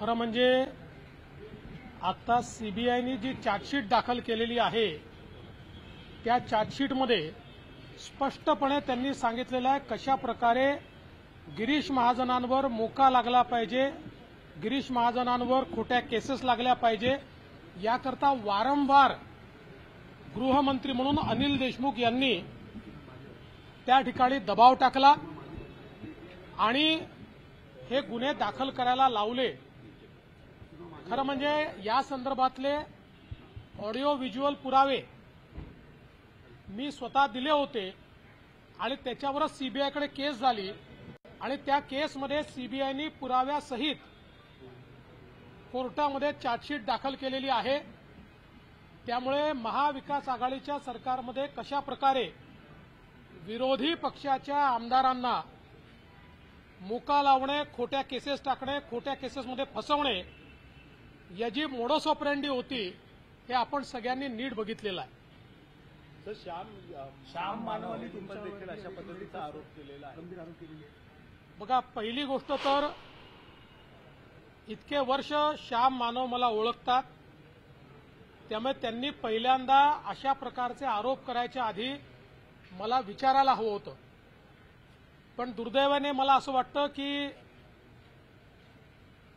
खरं म्हणजे आता सीबीआयने जी चार्जशीट दाखल केलेली आहे त्या चार्जशीटमध्ये स्पष्टपणे त्यांनी सांगितलेलं आहे कशा प्रकारे गिरीश महाजनांवर मोका लागला पाहिजे, गिरीश महाजनांवर खोट्या केसेस लागल्या पाहिजे, याकरता वारंवार गृहमंत्री म्हणून अनिल देशमुख यांनी त्या ठिकाणी दबाव टाकला आणि हे गुन्हे दाखल करायला लावले। खरं म्हणजे या संदर्भातले ऑडिओ व्हिज्युअल पुरावे मी स्वतः दिले होते आणि त्याच्यावरच सीबीआयकडे केस झाली आणि त्या केसमध्ये सीबीआयने पुराव्यासहित कोर्टामध्ये चार्जशीट दाखल केलेली आहे। त्यामुळे महाविकास आघाडीच्या सरकारमध्ये कशा प्रकारे विरोधी पक्षाच्या आमदारांना मोका लावणे, खोट्या केसेस टाकणे, खोट्या केसेसमध्ये फसवणे याची मोडस ऑपरेंडी होती हे आपण सगळ्यांनी नीट बघितलेलं आहे। तर श्याम मानवानी तुमच्यावर देखील अशा पद्धतीचा आरोप केलेला आहे। बघा, पहिली गोष्ट तर इतके वर्ष श्याम मानव मला ओळखतात, त्यामुळे त्यांनी पहिल्यांदा अशा प्रकारचे आरोप करायच्या आधी मला विचारायला हवं होतं। पण दुर्दैवाने मला असं वाटतं की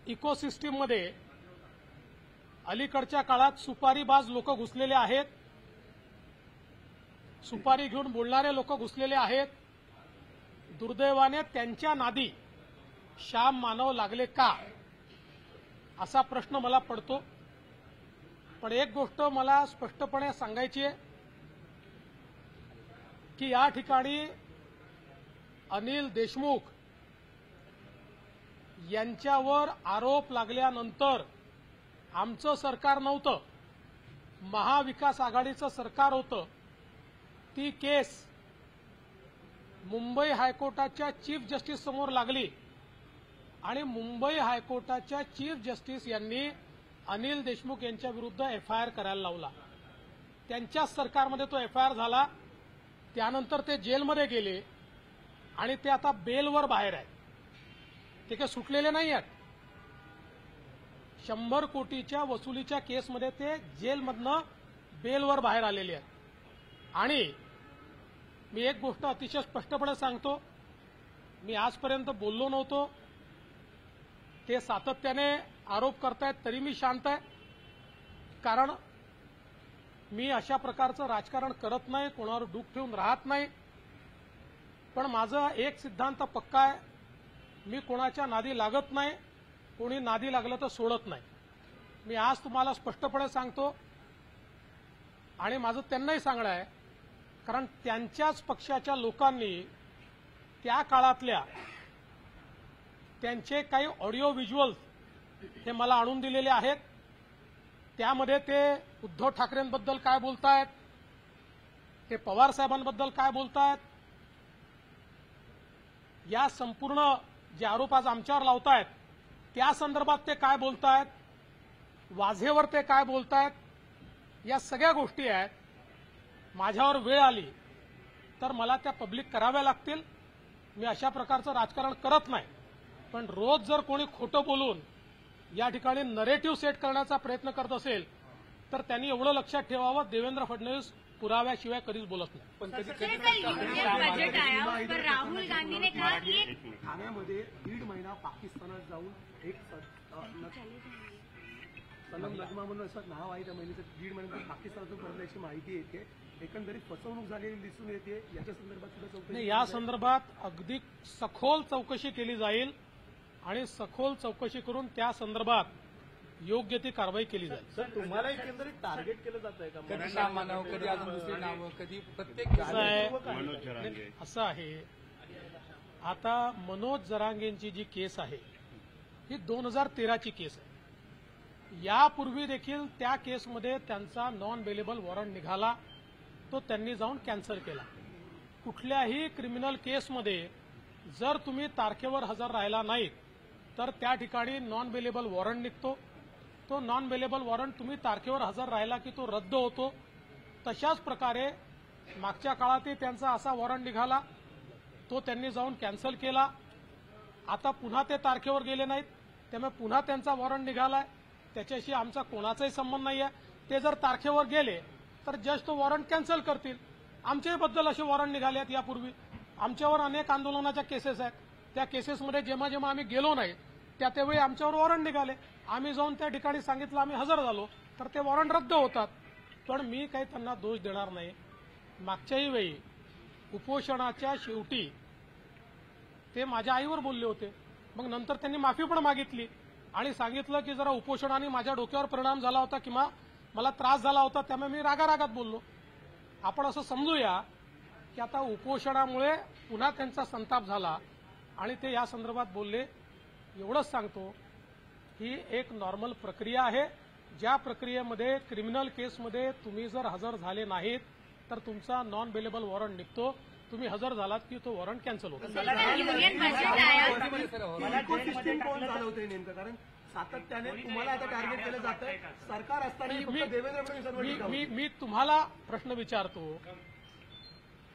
इकोसिस्टीममध्ये अलीकडच्या काळात सुपारीबाज लोक घुसलेले आहेत, सुपारी घेऊन बोलणारे लोक घुसलेले आहेत। दुर्दैवाने त्यांच्या नादी श्याम मानव लागले का असा प्रश्न मला पडतो। पण एक गोष्ट मला स्पष्टपणे सांगायची आहे की या ठिकाणी अनिल देशमुख यांच्यावर आरोप लागल्यानंतर आमचं सरकार नव्हतं, महाविकास आघाडीचं सरकार होतं। ती केस मुंबई हायकोर्टाच्या चीफ जस्टिस समोर लागली आणि मुंबई हायकोर्टाच्या चीफ जस्टिस यांनी अनिल देशमुख यांच्या विरुद्ध एफआयआर करायला लावला। त्यांच्याच सरकारमध्ये तो एफआयआर झाला, त्यानंतर ते जेलमध्ये गेले आणि ते आता बेलवर बाहेर आहेत। ते काही सुटलेले नाही आहेत। 100 कोटीच्या वसुलीच्या केसमध्ये ते जेलमधनं बेलवर बाहेर आलेले आहेत। आणि मी एक गोष्ट अतिशय स्पष्टपणे सांगतो, मी आजपर्यंत बोललो नव्हतो, ते सातत्याने आरोप करतायत तरी मी शांत आहे, कारण मी अशा प्रकारचं राजकारण करत नाही, कोणावर डूक ठेवून राहत नाही। पण माझा एक सिद्धांत पक्का आहे, मी कोणाच्या नादी लागत नाही, कोणी नादी लागलं तर सोडत नाही। मी आज तुम्हाला स्पष्टपणे सांगतो आणि माझं त्यांनाही सांगणं आहे, कारण त्यांच्याच पक्षाच्या लोकांनी त्या काळातल्या त्यांचे काही ऑडिओ व्हिज्युअल्स हे मला आणून दिलेले आहेत। त्यामध्ये ते उद्धव ठाकरेंबद्दल काय बोलतायत, ते पवार साहेबांबद्दल काय बोलतायत, या संपूर्ण जे आरोप आज आमच्यावर लावतायत त्या संदर्भात ते काय बोलतायत, वाझेवर ते काय बोलतायत, या सगळ्या गोष्टी आहेत। माझ्यावर वेळ आली तर मला त्या पब्लिक कराव्या लागतील। मी अशा प्रकारचं राजकारण करत नाही, पण रोज जर कोणी खोटं बोलून या ठिकाणी नरेटिव्ह सेट करण्याचा प्रयत्न करत असेल तर त्यांनी एवढं लक्षात ठेवावं, देवेंद्र फडणवीस पुराव्याशिवाय कधीच बोलत नाही। पण बजट आया पर राहुल गांधी ने कहा कि ठाण्यामध्ये 1.5 महिना पाकिस्तानात जाऊन एक सनम नगमा म्हणून असं नाव आहे त्या महिलेचं, 1.5 महिन्यात पाकिस्तानातून परतल्याची माहिती येते। एकंदरीत फसवणूक झालेली दिसून येते। याच्या संदर्भात सुद्धा चौकशी नाही, या संदर्भात अगदी सखोल चौकशी केली जाईल आणि सखोल चौकशी करून त्या संदर्भात योग्य ती कारवाई केली जाईल। सर, तुम्हाला एकंदरीत टार्गेट केलं जात आहे का? कधी श्याम मानव, कधी अजून दुसरी नावं, कधी प्रत्येक असं आहे, आता मनोज जरांगेंची जी केस आहे ही 2013ची केस आहे। यापूर्वी देखील त्या केसमध्ये त्यांचा नॉन बेलेबल वॉरंट निघाला, तो त्यांनी जाऊन कॅन्सल केला। कुठल्याही क्रिमिनल केसमध्ये जर तुम्ही तारखेवर हजर राहिला नाहीत तर त्या ठिकाणी नॉन बेलेबल वॉरंट निघतो। तो नॉन बेलेबल वॉरंट तुम्ही तारखेवर हजर राहिला की तो रद्द होतो। तशाच प्रकारे मागच्या काळातही त्यांचा असा वॉरंट निघाला, तो त्यांनी जाऊन कॅन्सल केला। आता पुन्हा ते तारखेवर गेले नाहीत, त्यामुळे पुन्हा त्यांचा वॉरंट निघालाय, त्याच्याशी आमचा कोणाचाही संबंध नाही आहे. ते जर तारखेवर गेले तर जज तो वॉरंट कॅन्सल करतील. आमच्याबद्दल असे वॉरंट निघाले आहेत यापूर्वी. आमच्यावर अनेक आंदोलनाच्या केसेस आहेत. त्या केसेसमध्ये जेव्हा जेव्हा आम्ही गेलो नाही त्यावेळी आमच्यावर वॉरंट निघाले. आम्ही जाऊन त्या ठिकाणी सांगितलं आम्ही हजर झालो तर ते वॉरंट रद्द होतात. पण मी काही त्यांना दोष देणार नाही. मागच्याही वेळी उपोषणाच्या शेवटी ते माझ्या आईवर बोलले होते. मग नंतर त्यांनी माफी पण मागितली आणि सांगितलं की जरा उपोषणाने माझ्या डोक्यावर परिणाम झाला होता किंवा मला त्रास झाला होता, त्यामुळे मी रागारागात बोललो. आपण असं समजूया की आता उपोषणामुळे पुन्हा त्यांचा संताप झाला आणि ते या संदर्भात बोलले. एवढंच सांगतो ही एक नॉर्मल प्रक्रिया आहे. ज्या प्रक्रियेमध्ये क्रिमिनल केसमध्ये तुम्ही जर हजर झाले नाहीत तर तुमचा नॉन बेलेबल वॉरंट निघतो. तुम्ही हजर झालात की तो वॉरंट कॅन्सल होतो. युनियन बजेट आयोग इकोसिस्टम कोण चालवतंय नेमकं? कारण सातत्याने तुम्हाला आता टार्गेट केलं जातंय. सरकार असताना फक्त देवेंद्र फडणवीसांवर टीका होते. मी तुम्हाला प्रश्न विचारतो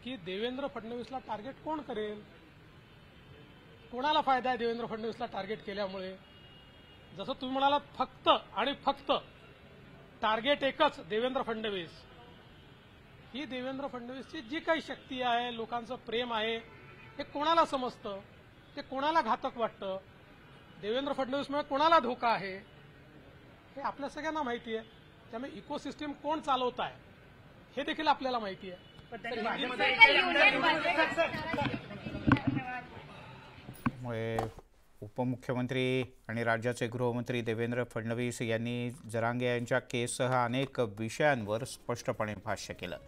की देवेंद्र फडणवीसला टार्गेट कोण करेल? कोणाला फायदा आहे देवेंद्र फडणवीसला टार्गेट केल्यामुळे? जसं तुम्ही म्हणालात फक्त आणि फक्त टार्गेट एकच देवेंद्र फडणवीस. ही देवेंद्र फडणवीसची जी काही शक्ती आहे, लोकांचं प्रेम आहे, हे कोणाला समजतं? ते कोणाला घातक वाटतं? देवेंद्र फडणवीसमुळे कोणाला धोका आहे हे आपल्या सगळ्यांना माहिती आहे. त्यामुळे इकोसिस्टम कोण चालवत आहे हे देखील आपल्याला माहिती आहे. युनियन बजेट मुळे उपमुख्यमंत्री आणि राज्याचे गृहमंत्री देवेंद्र फडणवीस यांनी जरांगे यांच्या केससह अनेक विषयांवर स्पष्टपणे भाष्य केलं.